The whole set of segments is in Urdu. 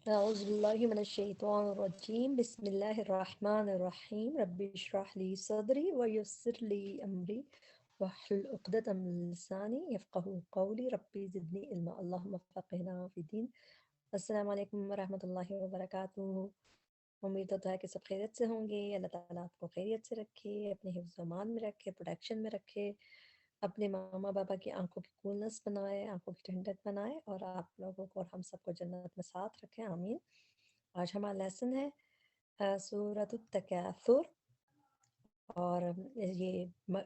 اعوذ باللہ من الشیطان الرجیم بسم اللہ الرحمن الرحیم رب اشرح لی صدری ویسر لی امری واحلل عقدۃ من لسانی یفقهوا قولی رب زدنی علما اللہم فقہنا فی الدین۔ السلام علیکم ورحمۃ اللہ وبرکاتہ۔ امید ہوتا ہے کہ سب خیریت سے ہوں گے۔ اللہ تعالیٰ آپ کو خیریت سے رکھے، اپنے حفظ و امان میں رکھے، پروٹیکشن میں رکھے، اپنے ماما بابا کی آنکھوں کی کولنس بنائے، آنکھوں کی ٹھنڈک بنائے، اور آپ لوگوں کو اور ہم سب کو جنت میں ساتھ رکھیں، آمین۔ آج ہمارا لیسن ہے سورۃ التکاثر، اور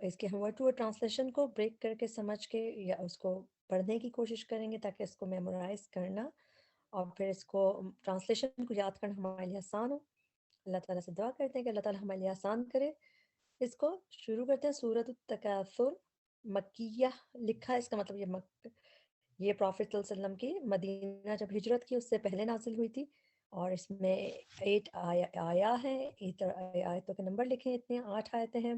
اس کے ہم ورڈ ٹو ورڈ ٹرانسلیشن کو بریک کر کے سمجھ کے یا اس کو پڑھنے کی کوشش کریں گے تاکہ اس کو میمورائز کرنا اور پھر اس کو ٹرانسلیشن کو یاد کرنا ہمارے لیے آسان ہو۔ اللہ تعالیٰ سے دعا کرتے ہیں کہ اللہ تعالیٰ ہمارے لیے آسان کرے۔ اس کو شروع کرتے ہیں۔ سورۃ التکاثر مکیہ لکھا ہے، اس کا مطلب یہ پروفٹ صلی اللہ علیہ وسلم کی مدینہ جب ہجرت کی اس سے پہلے نازل ہوئی تھی، اور اس میں 8 آیا ہے، 8 آیتوں کے نمبر لکھے ہیں، اتنے 8 آیتیں ہیں۔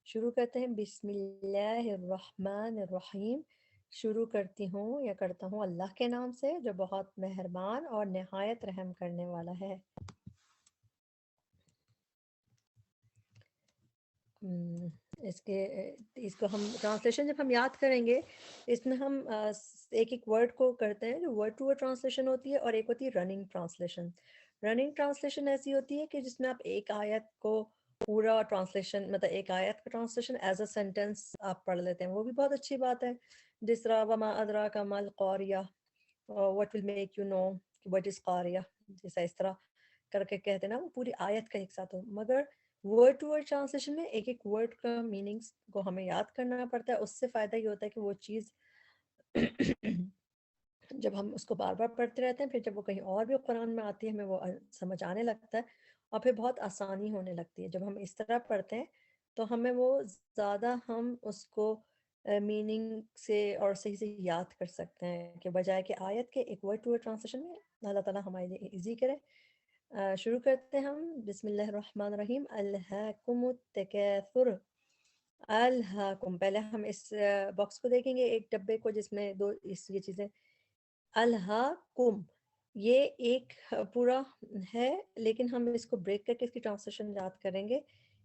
شروع کرتے ہیں بسم اللہ الرحمن الرحیم۔ شروع کرتی ہوں یا کرتا ہوں اللہ کے نام سے جو بہت مہربان اور نہایت رحم کرنے والا ہے۔ اس کو ہم ٹرانسلیشن جب ہم یاد کریں گے، اس میں ہم ایک ایک ورڈ کو کرتے ہیں جو ورڈ ٹو ورڈ ٹرانسلیشن ہوتی ہے، اور ایک ہوتی ہے رننگ ٹرانسلیشن۔ رننگ ٹرانسلیشن ایسی ہوتی ہے کہ جس میں آپ ایک آیت کو پورا ٹرانسلیشن، مطلب ایک آیت کا ٹرانسلیشن ایز اے سینٹینس آپ پڑھ لیتے ہیں، وہ بھی بہت اچھی بات ہے۔ جس طرح وما ادراک ما القاریہ، what will make you know what is قاریہ، جیسا اس طرح کر کے کہتے ہیں نا، وہ پوری آیت کا ایک ساتھ ہو۔ مگر ورڈ ٹو ورڈ ٹرانسلیشن میں ایک ایک ورڈ کا میننگس کو ہمیں یاد کرنا پڑتا ہے۔ اس سے فائدہ یہ ہوتا ہے کہ وہ چیز جب ہم اس کو بار بار پڑھتے رہتے ہیں، پھر جب وہ کہیں اور بھی قرآن میں آتی ہے ہمیں وہ سمجھ آنے لگتا ہے، اور پھر بہت آسانی ہونے لگتی ہے۔ جب ہم اس طرح پڑھتے ہیں تو ہمیں وہ زیادہ ہم اس کو میننگ سے اور صحیح سے یاد کر سکتے ہیں، کہ بجائے کہ آیت کے ایک ورڈ ٹو ورڈ ٹرانسلیشن میں اللہ تعالیٰ ہمارے لیے ایزی کرے۔ شروع کرتے ہیں ہم بسم اللہ الرحمن الرحیم۔ الہاکم التکاثر، الہاکم، پہلے ہم اس باکس کو دیکھیں گے، ایک ڈبے کو جس میں یہ چیزیں الہاکم، یہ ایک پورا ہے، لیکن ہم اس کو بریک کر کے اس کی ٹرانسلیشن یاد کریں گے،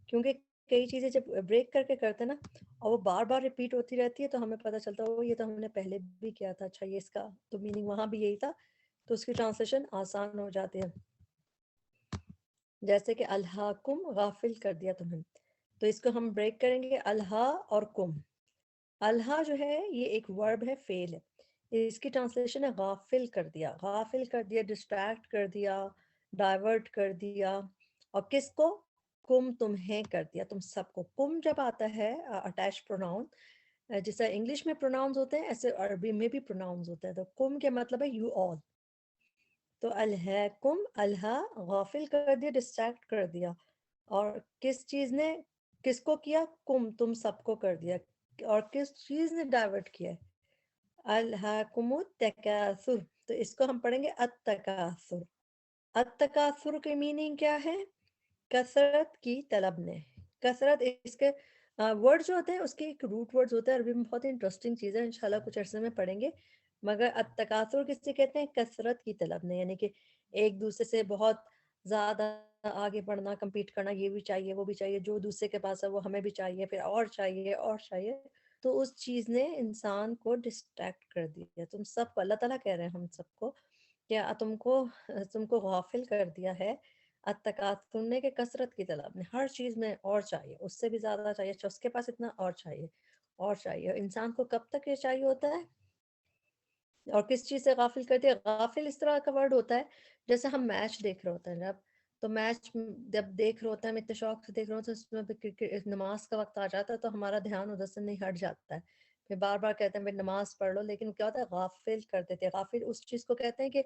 کیونکہ کئی چیزیں جب بریک کر کے کرتے ہیں نا اور وہ بار بار ریپیٹ ہوتی رہتی ہے تو ہمیں پتہ چلتا ہے یہ تو ہم نے پہلے بھی کیا تھا، اچھا یہ اس کا تو میننگ وہاں بھی یہی تھا، تو اس کی ٹرانسلیشن آسان ہو جاتی ہے۔ جیسے کہ الہاکم، غافل کر دیا تمہیں، تو اس کو ہم بریک کریں گے الہا اور کم۔ الہا جو ہے یہ ایک ورب ہے، فعل ہے، اس کی ٹرانسلیشن ہے غافل کر دیا، غافل کر دیا، ڈسٹریکٹ کر دیا، ڈائیورٹ کر دیا۔ اور کس کو؟ کم، تمہیں کر دیا، تم سب کو۔ کم جب آتا ہے اٹیچ پروناؤن، جیسے انگلش میں پروناؤنز ہوتے ہیں ایسے عربی میں بھی پروناؤنز ہوتے ہیں، تو کم کے مطلب ہے یو آل۔ تو الہاکم، الہا غافل کر دیا، ڈسٹریکٹ کر دیا، اور کس چیز نے کس کو کیا؟ کم، تم سب کو کر دیا، اور کس چیز نے ڈائیورٹ کیا ہے؟ الہاکم التکاثر، تو اس کو ہم پڑھیں گے التکاثر۔ التکاثر کی میننگ کیا ہے؟ کثرت کی طلب نے، کثرت، اس کے ورڈ جو ہوتے ہیں اس کے ایک روٹ ورڈز ہوتے ہیں، عربی میں بہت انٹرسٹنگ چیز ہے، انشاءاللہ کچھ عرصے میں پڑھیں گے۔ مگر التکاثر کس سے کہتے ہیں؟ کثرت کی طلب نے، یعنی کہ ایک دوسرے سے بہت زیادہ آگے بڑھنا، کمپیٹ کرنا، یہ بھی چاہیے وہ بھی چاہیے، جو دوسرے کے پاس ہے وہ ہمیں بھی چاہیے، پھر اور چاہیے اور چاہیے، تو اس چیز نے انسان کو ڈسٹریکٹ کر دیا۔ تم سب کو، اللہ تعالیٰ کہہ رہے ہیں ہم سب کو کہ تم کو غافل کر دیا ہے التکاثر نے، کہ کثرت کی طلب نے، ہر چیز میں اور چاہیے، اس سے بھی زیادہ چاہیے، اچھا اس کے پاس اتنا اور چاہیے اور چاہیے۔ انسان کو کب تک یہ چاہیے ہوتا ہے؟ اور کس چیز سے غافل کر دیا؟ غافل اس طرح کا ورڈ ہوتا ہے جیسے ہم میچ دیکھ رہے ہوتے ہیں، تو میچ جب دیکھ رہے ہوتے ہیں، ہم اتنے شوق سے دیکھ رہے ہوتے ہیں، اس میں نماز کا وقت آ جاتا ہے تو ہمارا دھیان ادھر سے نہیں ہٹ جاتا ہے، پھر بار بار کہتے ہیں نماز پڑھ لو، لیکن کیا ہوتا ہے؟ غافل کر دیتے ہیں۔ غافل اس چیز کو کہتے ہیں کہ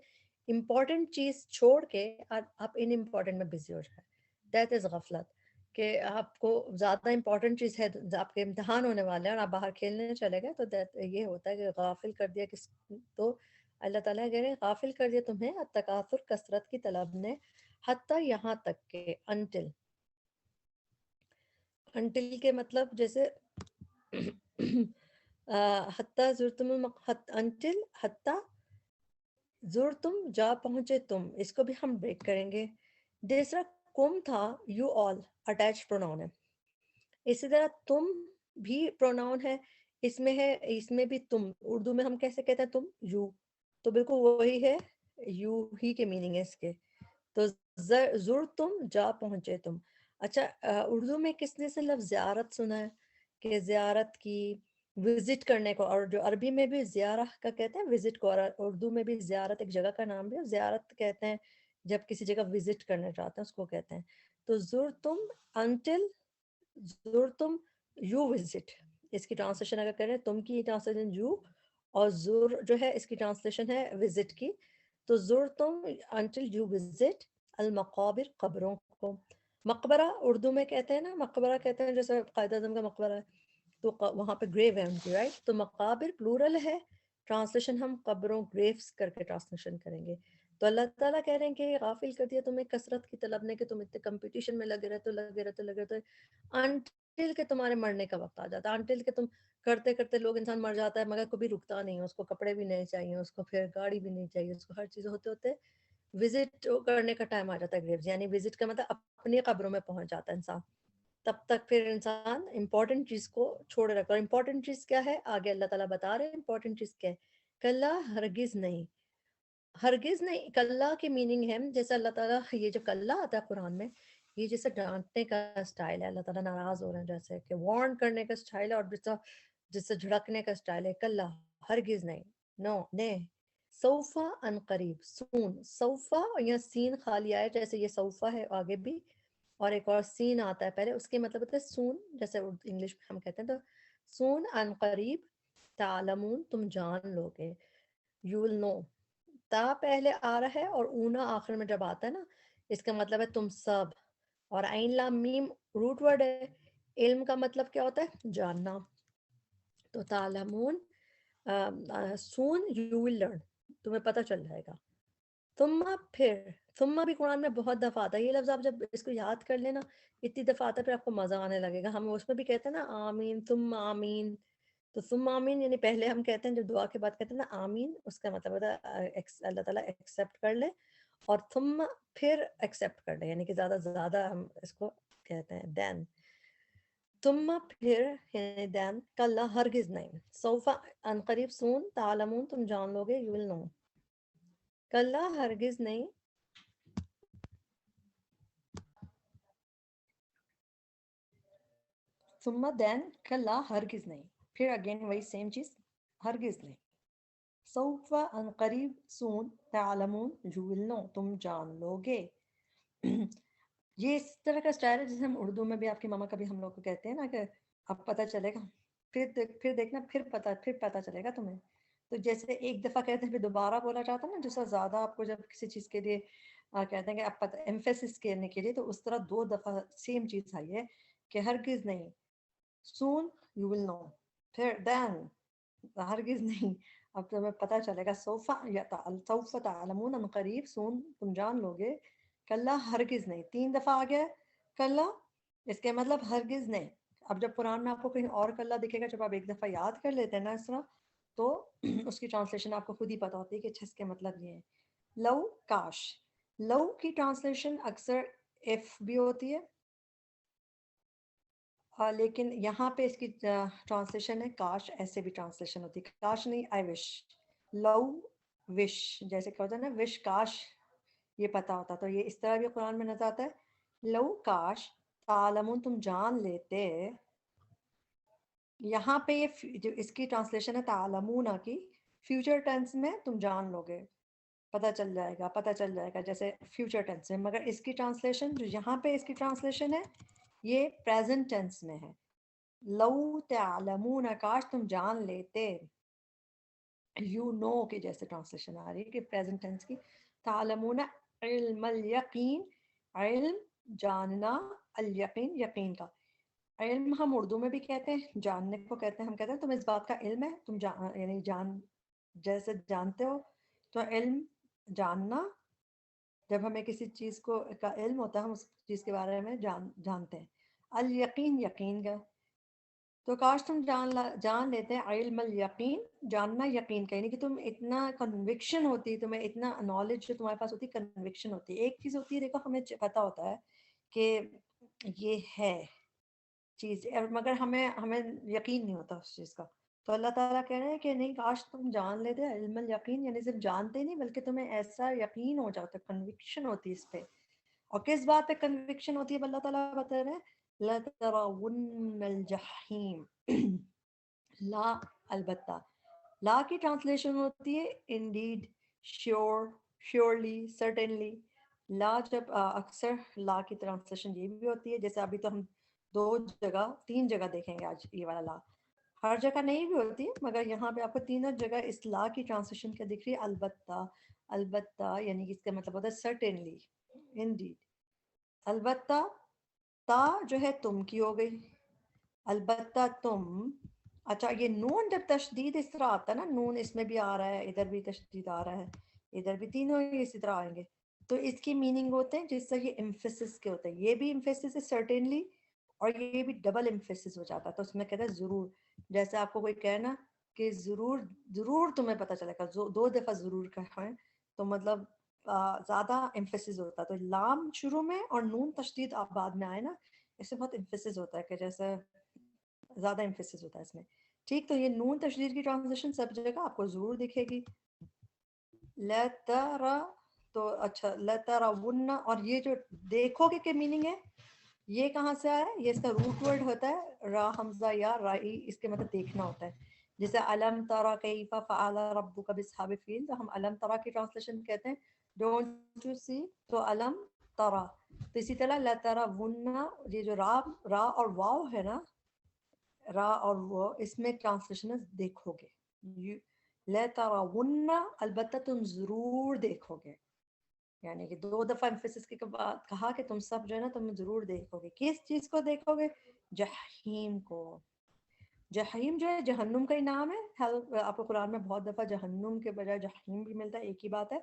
امپورٹنٹ چیز چھوڑ کے آپ ان امپورٹنٹ میں بزی ہو جائیں، دیٹ از غفلت، کہ آپ کو زیادہ امپورٹنٹ چیز ہے، آپ کے امتحان ہونے والے ہیں اور آپ باہر کھیلنے چلے گئے، تو یہ ہوتا ہے کہ غافل کر دیا کس تو اللہ تعالیٰ کہہ رہے ہیں غافل کر دیا تمہیں التکاثر، کثرت کی طلب نے، حتیٰ یہاں تک کہ، انٹل، انٹل کے مطلب جیسے حتیٰ زرتم انٹل، حتیٰ زور تم جا پہنچے تم، اس کو بھی ہم بریک کریں گے. دوسرا کم تھا، یو آل اٹیچ پروناؤن ہے. اسی طرح تم بھی پروناؤن ہے، اس میں ہے، اس میں بھی تم، اردو میں ہم کیسے کہتے ہیں تم، یو، تو بالکل وہی ہے، یو ہی کے میننگ ہے اس کے. تو زر تم جا پہنچے تم. اچھا اردو میں کس نے سے لفظ زیارت سنا ہے کہ زیارت کی، وزٹ کرنے کو، اور جو عربی میں بھی زیارہ کا کہتے ہیں وزٹ کو، اور اردو میں بھی زیارت ایک جگہ کا نام بھی ہے، زیارت کہتے ہیں جب کسی جگہ وزٹ کرنے جاتے ہیں اس کو کہتے ہیں. تو زر تم انٹل زور تم یو وزٹ، اس کی ٹرانسلیشن اگر کریں، تم کی ٹرانسلیشن یو، اور زور جو ہے اس کی ٹرانسلیشن ہے وزٹ کی. تو زور تم انٹل یو وزٹ المقابر، قبروں کو. مقبرہ اردو میں کہتے ہیں نا، مقبرہ کہتے ہیں جیسے قائد اعظم کا مقبرہ ہے، تو وہاں پہ گریو ہے ان کی، رائٹ. تو مقابر پلورل ہے، ٹرانسلیشن ہم قبروں گریوز کر کے ٹرانسلیشن کریں گے. تو اللہ تعالیٰ کہہ رہے ہیں کہ غافل کر دیا تمہیں کثرت کی طلب نے، کہ تم اتنے کمپٹیشن میں لگے رہتے ہو، لگے رہتے انٹل کہ تمہارے مرنے کا وقت آ جاتا ہے، انٹل کہ تم کرتے کرتے لوگ، انسان مر جاتا ہے مگر کبھی رکتا نہیں ہے، اس کو کپڑے بھی نہیں چاہیے، اس کو پھر گاڑی بھی نہیں چاہیے، اس کو ہر چیز ہوتے ہوتے وزٹ کرنے کا ٹائم آ جاتا ہے گریوز، یعنی وزٹ کا مطلب اپنی قبروں میں پہنچ جاتا ہے انسان. تب تک پھر انسان امپورٹنٹ چیز کو چھوڑے رکھتا ہے. امپورٹنٹ چیز کیا ہے آگے اللہ تعالیٰ بتا رہے ہیں امپورٹنٹ چیز کیا ہے. کلا ہرگز نہیں، ہرگز نہیں کلا کی میننگ ہے، جیسے اللہ تعالیٰ یہ جو کلا آتا ہے قرآن میں، یہ جیسے ڈانٹنے کا اسٹائل ہے، اللہ تعالیٰ ناراض ہو رہے ہیں جیسے کہ وارن کرنے کا اسٹائل ہے، اور جس سے جھڑکنے کا اسٹائل ہے. کلا ہرگز نہیں، نو نے. سوفا ان قریب، سون سوفا، یا سین خالی آئے جیسے یہ سوفا ہے آگے بھی، اور ایک اور سین آتا ہے پہلے، اس کے مطلب ہوتا ہے سون، جیسے انگلش میں ہم کہتے ہیں. تو سون ان قریب، تعلمون تم جان لو گے، یو ول نو. تا پہلے آ رہا ہے اور اونا آخر میں جب آتا ہے نا، اس کا مطلب ہے تم سب. اور عین لام میم روٹ ورڈ ہے. علم کا مطلب کیا ہوتا ہے، جاننا. تو تعلمون سون یو ول لرن، تمہیں پتہ چل جائے گا. ثم پھر، ثم بھی قرآن میں بہت دفعہ آتا ہے، یہ لفظ آپ جب اس کو یاد کر لینا اتنی دفعہ آتا ہے پھر آپ کو مزہ آنے لگے گا. ہم اس میں بھی کہتے ہیں نا آمین، ثم آمین. تو ثم آمین یعنی پہلے ہم کہتے ہیں جو دعا کے بعد کہتے ہیں نا آمین، اس کا مطلب ہوتا ہے اللہ تعالیٰ ایکسیپٹ کر لے، اور ثم پھر ایکسیپٹ کر لے، یعنی کہ زیادہ زیادہ ہم اس کو کہتے ہیں دین. ثم پھر یعنی دین، کلا ہرگز نہیں، سوف ان قریب، سون، تعلمون تم جان لو گے، یو ول نو. کلا ہرگز نہیں، ثم دین کلا ہرگز نہیں، پھر اگین وہی سیم چیز، ہرگز نہیں. سوف ان قریب، سون، تعلمون یو ول نو تم جان لو گے. یہ اس طرح کا اسٹائل ہے جسے ہم اردو میں بھی، آپ کی ماما کبھی ہم لوگ کو کہتے ہیں نا کہ اب پتہ چلے گا، پھر دیکھنا، پھر پتہ چلے گا تمہیں. تو جیسے ایک دفعہ کہتے ہیں پھر دوبارہ بولا جاتا ہے نا، جس سے زیادہ آپ کو جب کسی چیز کے لیے کہتے ہیں کہ آپ پتہ ایمفیسس کرنے کے لیے، تو اس طرح دو دفعہ سیم چیز آئی ہے کہ ہرگز نہیں، سون یو ول نو، پھر دین ہرگز نہیں، اب تمہیں پتہ چلے گا. سوفا یا سوف تعلمون ان قریب، سون تم جان لو گے. کلا ہرگز نہیں، تین دفعہ آ گیا کلا، اس کے مطلب ہرگز نہیں. اب جب قرآن میں آپ کو کہیں اور کلا دکھے گا، جب آپ ایک دفعہ یاد کر لیتے ہیں نا اس طرح، تو اس کی ٹرانسلیشن آپ کو خود ہی پتہ ہوتی ہے کہ اچھا اس کے مطلب یہ ہے. لو کاش، لو کی ٹرانسلیشن اکثر اف بھی ہوتی ہے، لیکن یہاں پہ اس کی ٹرانسلیشن ہے کاش، ایسے بھی ٹرانسلیشن ہوتی ہے، کاش نہیں، آئی وش. لو وش، جیسے کہ ہوتا ہے نا وش کاش یہ پتا ہوتا، تو یہ اس طرح بھی قرآن میں نظر آتا ہے. لو کاش تعلمون تم جان لیتے، یہاں پہ یہ جو اس کی ٹرانسلیشن ہے تعلمون کی، فیوچر ٹینس میں تم جان لو گے، پتہ چل جائے گا، پتہ چل جائے گا، جیسے فیوچر ٹینس میں. مگر اس کی ٹرانسلیشن جو یہاں پہ اس کی ٹرانسلیشن ہے یہ پریزنٹ ٹینس میں ہے. لو تعلمون کاش تم جان لیتے، یو نو کی جیسے ٹرانسلیشن آ رہی ہے کہ پریزنٹ ٹینس کی. تعلمون علم الیقین، علم جاننا، الیقین یقین کا. علم ہم اردو میں بھی کہتے ہیں، جاننے کو کہتے ہیں، ہم کہتے ہیں تم اس بات کا علم ہے، تم یعنی جان جیسے جانتے ہو. تو علم جاننا، جب ہمیں کسی چیز کو کا علم ہوتا ہے ہم اس چیز کے بارے میں جانتے ہیں. الیقین یقین کا. تو کاش تم جان لیتے علم الیقین، جاننا یقین کا، یعنی کہ تم اتنا کنوکشن ہوتی، تمہیں اتنا نالج جو تمہارے پاس ہوتی، کنوکشن ہوتی. ایک چیز ہوتی ہے دیکھو ہمیں پتہ ہوتا ہے کہ یہ ہے چیز، مگر ہمیں یقین نہیں ہوتا اس چیز کا. تو اللہ تعالیٰ کہہ رہے ہیں کہ نہیں، کاش تم جان لیتے علم الیقین، یعنی صرف جانتے نہیں بلکہ تمہیں ایسا یقین ہو جاتا، کنوکشن ہوتی اس پہ. اور کس بات پہ کنوکشن ہوتی ہے اللہ تعالیٰ بتا رہے ہیں لَتَرَوُنَّ الْجَحِيمَ. لا، البتہ. لا کی ٹرانسلیشن ہوتی ہے انڈیڈ، شیور، شیورلی، سرٹنلی. لا جب اکثر لا کی ٹرانسلیشن یہ بھی ہوتی ہے، جیسے ابھی تو ہم تین جگہ دیکھیں گے آج یہ والا لا. ہر جگہ نہیں بھی ہوتی مگر یہاں پہ آپ کو تینوں جگہ اس لا کی ٹرانسلیشن کیا دکھ رہی ہے، البتہ. البتہ یعنی کہ اس کا مطلب ہوتا ہے سرٹنلی، انڈیڈ. البتہ تا جو ہے تم کی ہو گئی، البتہ تم. اچھا یہ نون جب تشدید اس طرح آتا ہے نا، نون اس میں بھی آ رہا ہے، ادھر بھی تشدید آ رہا ہے، ادھر بھی، تینوں ہی اسی طرح آئیں گے. تو اس کی میننگ ہوتے ہیں جس سے یہ امفیسس کے ہوتے ہیں. یہ بھی امفیسس ہے سرٹینلی، اور یہ بھی ڈبل امفیسس ہو جاتا ہے. تو اس میں کہتا ہے ضرور، جیسے آپ کو کوئی کہنا کہ ضرور، ضرور تمہیں پتہ چلے گا، دو دفعہ ضرور کہیں تو مطلب زیادہ امفیسس ہوتا ہے. تو لام شروع میں اور نون تشدید آپ بعد میں آئے نا، اس سے بہت امفیسس ہوتا ہے کہ جیسے زیادہ امفیسس ہوتا ہے اس میں. ٹھیک، تو یہ نون تشدید کی ٹرانسلیشن سب جگہ آپ کو ضرور دکھے گی. لَتَرَ، تو اچھا لَتَرَوُنَّ، اور یہ جو دیکھو گے کہ میننگ ہے یہ کہاں سے آیا ہے؟ یہ اس کا روٹ ورڈ ہوتا ہے را حمزہ یا رائی، اس کے مطلب دیکھنا ہوتا ہے. جیسے علم ترى کیف فعل ربک باصحاب الفیل، تو ہم علم ترى کی ٹرانسلیشن کہتے ہیں ڈونٹ یو سی، تو علم ترى. تو اسی طرح لَتَرَوُنَّ، یہ جو را اور واو ہے نا، را اور وہ، اس میں ٹرانسلیشن ہے دیکھو گے. لَتَرَوُنَّ، البتہ تم ضرور دیکھو گے، یعنی کہ دو دفعہ امفیسس کے بعد کہا کہ تم سب جو ہے نا تم ضرور دیکھو گے. کس چیز کو دیکھو گے؟ جہنم کو. جہنم جو ہے جہنم کا ہی نام ہے. آپ کو قرآن میں بہت دفعہ جہنم کے بجائے جہنم بھی ملتا ہے، ایک ہی بات ہے.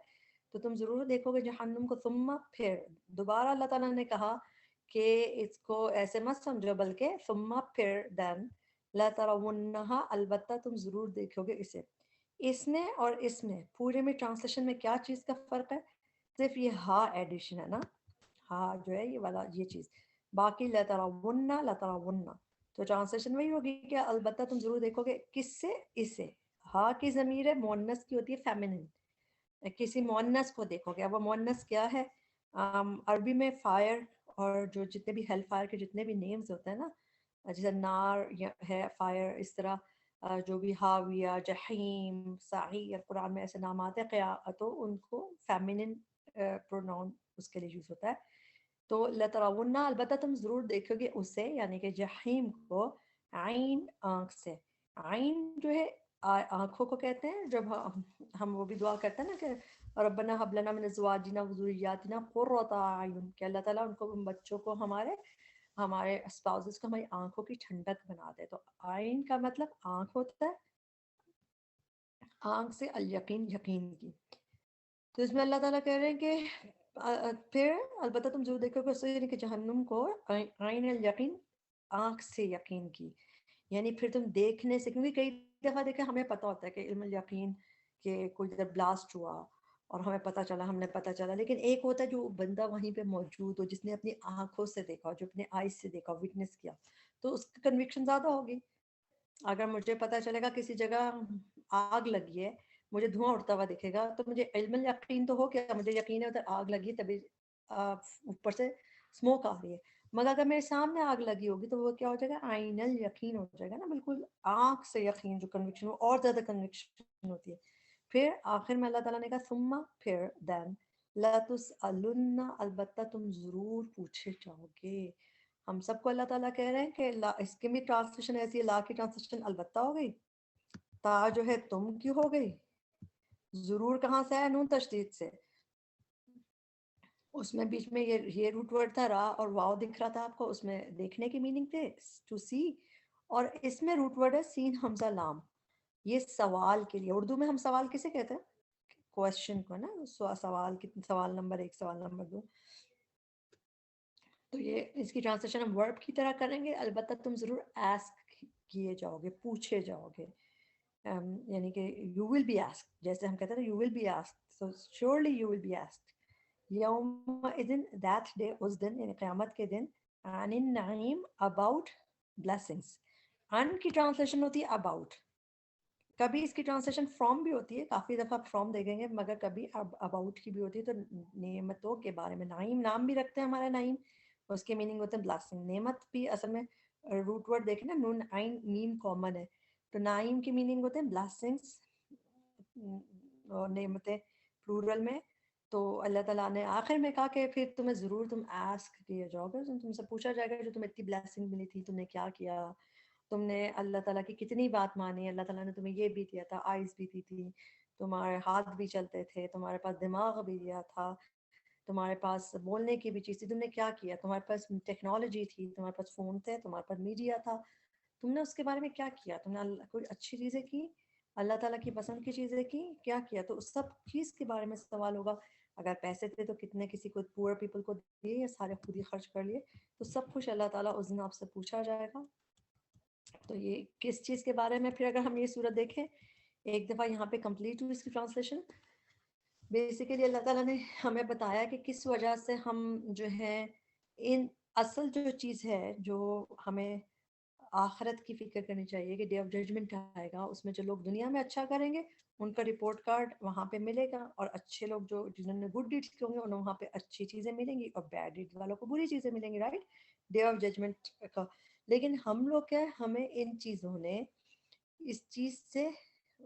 تو تم ضرور دیکھو گے جہنم کو. ثم، پھر دوبارہ اللہ تعالیٰ نے کہا کہ اس کو ایسے مت سمجھو بلکہ ثم، پھر، دین لَتَرَوُنَّہا، البتہ تم ضرور دیکھو گے اسے. اس میں اور اس میں پورے میں ٹرانسلیشن میں کیا چیز کا فرق ہے؟ صرف یہ ہا ایڈیشن ہے نا، ہا جو ہے یہ والا یہ چیز. باقی لَتَرَوُنَّ، لَتَرَوُنَّ تو ٹرانسلیشن وہی ہوگی کہ البتہ تم ضرور دیکھو گے. کس سے؟ اسے. ہا کی ضمیر ہے، مؤنث کی ہوتی ہے فیمنن. کسی مؤنث کو دیکھو گے. اب وہ مؤنث کیا ہے؟ عربی میں فائر اور جو جتنے بھی ہیل فائر کے جتنے بھی نیمز ہوتے ہیں نا، جیسے نار ہے، فائر، اس طرح جو بھی ہاویہ، جہیم، سعیر، قرآن میں ایسے نام آتے ہیں تو ان کو فیمنن پروناؤن اس کے لیے یوز ہوتا ہے. تو لَتَرَوُنَّ، البتہ تم ضرور دیکھو گے اسے، یعنی کہ جہیم کو، عین، آنکھ سے. عین جو ہے آنکھوں کو کہتے ہیں. جب ہم وہ بھی دعا کرتے ہیں نا کہ ربنا هب لنا من ازواجنا وذریاتنا قرۃ اعین، کہ اللہ تعالیٰ ان کو، بچوں کو، ہمارے اسپاؤسز کو ہماری آنکھوں کی ٹھنڈک بنا دے. تو عین کا مطلب آنکھ ہوتا ہے، آنکھ سے الیقین، یقین کی. تو اس میں اللہ تعالیٰ کہہ رہے ہیں کہ پھر البتہ تم ضرور دیکھو گے اس سے، یعنی کہ جہنم کو، عین الیقین، آنکھ سے یقین کی. یعنی پھر تم دیکھنے سے، کیونکہ کئی دفعہ دیکھیں ہمیں پتہ ہوتا ہے کہ علم الیقین کہ کوئی ادھر بلاسٹ ہوا اور ہمیں پتہ چلا، ہم نے پتہ چلا، لیکن ایک ہوتا ہے جو بندہ وہیں پہ موجود ہو، جس نے اپنی آنکھوں سے دیکھا، جو اپنے آئیز سے دیکھا، وٹنس کیا، تو اس کی کنوکشن زیادہ ہوگی. اگر مجھے پتہ چلے گا کسی جگہ آگ لگی ہے، مجھے دھواں اڑتا ہوا دکھے گا، تو مجھے علم الیقین تو ہو گیا، مجھے یقین ہے ادھر آگ لگی ہے، تبھی اوپر سے اسموک آ رہی ہے. مگر اگر میرے سامنے آگ لگی ہوگی تو وہ کیا ہو جائے گا؟ عین الیقین ہو جائے گا نا، بالکل آنکھ سے یقین، جو کنوکشن ہو، اور زیادہ کنوکشن ہوتی ہے. پھر آخر میں اللہ تعالیٰ نے کہا ثم، پھر، دین لَتُسْأَلُنَّ، البتہ تم ضرور پوچھے جاؤ گے. ہم سب کو اللہ تعالیٰ کہہ رہے ہیں کہ اس کی بھی ٹرانسلیشن ایسی ہے، لا کی ٹرانسلیشن البتہ ہو گئی، تا جو ہے تم کی ہو گئی، ضرور کہاں سے ہے؟ نون تشدید سے. اس میں بیچ میں یہ روٹ ورڈ تھا را، اور واو دکھ رہا تھا آپ کو، اس میں دیکھنے کی میننگ تھے ٹو سی. اور اس میں روٹ ورڈ ہے سین حمزہ لام، یہ سوال کے لیے. اردو میں ہم سوال کسے کہتے ہیں؟ کوشچن کو نا، سوال، سوال نمبر 1، سوال نمبر 2. تو یہ اس کی ٹرانسلیشن ہم ورب کی طرح کریں گے، البتہ تم ضرور ایسک کیے جاؤ گے, پوچھے جاؤ گے. یعنی کہ یو ول بی آسکڈ, جیسے ہم کہتے ہیں you will be asked, so surely you will be asked. یوم اذن, دیٹ ڈے, اس دن یعنی قیامت کے دن, عن النعیم, اباؤٹ بلیسنگس. ان کی ٹرانسلیشن ہوتی ہے اباؤٹ, کبھی اس کی ٹرانسلیشن فرام بھی ہوتی ہے, کافی دفعہ فرام دیکھیں گے, مگر کبھی اباؤٹ کی بھی ہوتی ہے. تو نعمتوں کے بارے میں, نعیم نام بھی رکھتے ہیں ہمارا نعیم, اس کے میننگ ہوتے ہیں بلیسنگ. نعمت بھی اصل میں روٹ ورڈ دیکھیں نا, نون عین میم کامن ہے, تو نعیم کی میننگ ہوتے ہیں بلیسنگس اور نعمتیں پلورل میں. تو اللہ تعالیٰ نے آخر میں کہا کہ پھر تمہیں ضرور تم آسک کیے جاؤ گے, تم سے پوچھا جائے گا جو تمہیں اتنی بلیسنگ ملی تھی, تم نے کیا کیا, تم نے اللہ تعالیٰ کی کتنی بات مانی, اللہ تعالیٰ نے تمہیں یہ بھی دیا تھا, آئیز بھی دی تھی, تمہارے ہاتھ بھی چلتے تھے, تمہارے پاس دماغ بھی دیا تھا, تمہارے پاس بولنے کی بھی چیز تھی, تم نے کیا کیا, تمہارے پاس ٹیکنالوجی تھی, تمہارے پاس فون تھے, تمہارے پاس میڈیا تھا, تم نے اس کے بارے میں کیا کیا, تم نے کوئی اچھی چیزیں کی, اللہ تعالیٰ کی پسند کی چیزیں کی, کیا کیا. تو اس سب چیز کے بارے میں سوال ہوگا. اگر پیسے تھے تو کتنے کسی کو پور پیپل کو دیے یا سارے خود ہی خرچ کر لیے, تو سب کچھ اللہ تعالیٰ اس دن آپ سے پوچھا جائے گا. تو یہ کس چیز کے بارے میں, پھر اگر ہم یہ صورت دیکھیں ایک دفعہ یہاں پہ کمپلیٹ ہوئی اس کی ٹرانسلیشن. بیسیکلی اللہ تعالیٰ نے ہمیں بتایا کہ کس وجہ سے ہم جو ہے ان اصل جو چیز ہے جو ہمیں آخرت کی فکر کرنی چاہیے کہ ڈے آف ججمنٹ آئے گا, اس میں جو لوگ دنیا میں اچھا کریں گے ان کا رپورٹ کارڈ وہاں پہ ملے گا, اور اچھے لوگ جو جنہوں نے گڈ ڈیڈس کی ہوں گے انہیں وہاں پہ اچھی چیزیں ملیں گی, اور بیڈ ڈیڈ والوں کو بری چیزیں ملیں گی, رائٹ, ڈے آف ججمنٹ کا. لیکن ہم لوگ کیا, ہمیں ان چیزوں نے اس چیز سے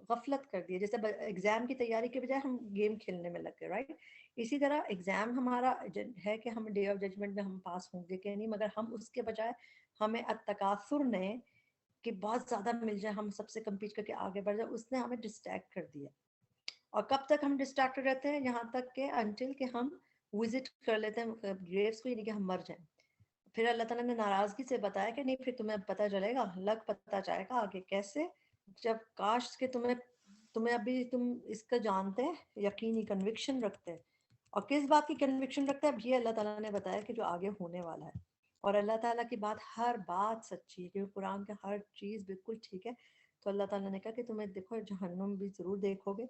غفلت کر دی, جیسے ایگزام کی تیاری کے بجائے ہم گیم کھیلنے میں لگ گئے, رائٹ. اسی طرح ایگزام ہمارا ہے کہ ہم ڈے آف ججمنٹ میں ہم پاس ہوں گے کہ نہیں, مگر ہم اس کے بجائے ہمیں التکاثر نے کہ بہت زیادہ مل جائے, ہم سب سے کمپیٹ کر کے آگے بڑھ جائے, اس نے ہمیں ڈسٹریکٹ کر دیا. اور کب تک ہم ڈسٹریکٹ رہتے ہیں, یہاں تک کہ انٹل کہ ہم وزٹ کر لیتے ہیں گریوز کو, یعنی کہ ہم مر جائیں. پھر اللہ تعالیٰ نے ناراضگی سے بتایا کہ نہیں, پھر تمہیں پتہ چلے گا, لگ پتہ چلے گا آگے کیسے, جب کاش کہ تمہیں ابھی تم اس کا جانتے ہیں, یقینی کنوکشن رکھتے ہیں. اور کس بات کی کنوکشن رکھتے ہیں, اب یہ اللہ تعالیٰ نے بتایا کہ جو آگے ہونے والا ہے. اور اللہ تعالیٰ کی بات, ہر بات سچی ہے, کیونکہ قرآن کا ہر چیز بالکل ٹھیک ہے. تو اللہ تعالیٰ نے کہا کہ تمہیں دیکھو جہنم بھی ضرور دیکھو گے,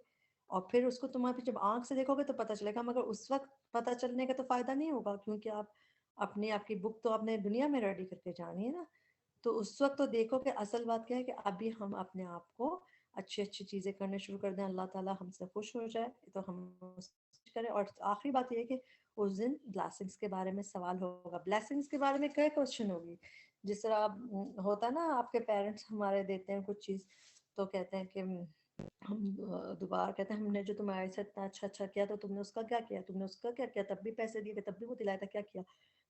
اور پھر اس کو تمہیں جب آنکھ سے دیکھو گے تو پتہ چلے گا, مگر اس وقت پتہ چلنے کا تو فائدہ نہیں ہوگا, کیونکہ آپ کی بک تو آپ نے دنیا میں ریڈی کر کے جانی ہے نا. تو اس وقت تو دیکھو کہ اصل بات کیا ہے کہ ابھی ہم اپنے آپ کو اچھی چیزیں کرنے شروع کر دیں, اللہ تعالیٰ ہم سے خوش ہو جائے تو ہم کریں. اور آخری بات یہ ہے کہ اس دن بلیسنگس کے بارے میں سوال ہوگا. بلیسنگس کے بارے میں کیا کوشچن ہوگی, جس طرح ہوتا ہے نا, آپ کے پیرنٹس ہمارے دیتے ہیں کچھ چیز تو کہتے ہیں کہ ہم دوبارہ کہتے ہیں ہم نے جو تمہارے سے اتنا اچھا کیا تو تم نے اس کا کیا کیا, تم نے اس کا کیا کیا, تب بھی پیسے دیے تب بھی وہ دلایا تھا, کیا کیا.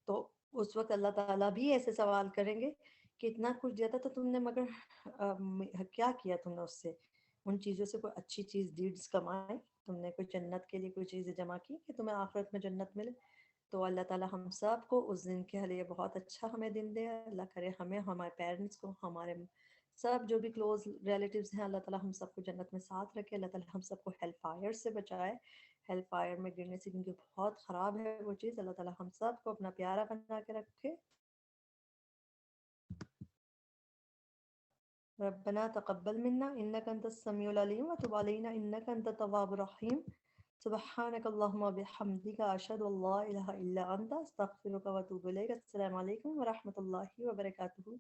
تو اس وقت اللہ تعالیٰ بھی ایسے سوال کریں گے کہ اتنا کچھ دیا تھا تو تم نے, مگر کیا کیا تم نے اس سے, ان چیزوں سے کوئی اچھی چیز ڈیڈز کمائے, تم نے کوئی جنت کے لیے کوئی چیزیں جمع کی کہ تمہیں آخرت میں جنت ملے. تو اللہ تعالیٰ ہم سب کو اس دن کے لیے بہت اچھا ہمیں دن دے. اللہ کرے ہمیں, ہمارے پیرنٹس کو, ہمارے سب جو بھی کلوز ریلیٹیوز ہیں, اللہ تعالیٰ ہم سب کو جنت میں ساتھ رکھے. اللہ تعالیٰ ہم سب کو ہیل فائر سے بچائے, ہیل فائر میں گرنے سے, کیونکہ بہت خراب ہے وہ چیز. اللہ تعالیٰ ہم سب کو اپنا پیارا بنا کے رکھے. ربنا تقبل منا انك انت السميع العليم وتب علينا انك انت التواب الرحيم. سبحانك اللهم وبحمدك اشهد ان لا اله الا انت استغفرك واتوب اليك. السلام عليكم ورحمة الله وبركاته.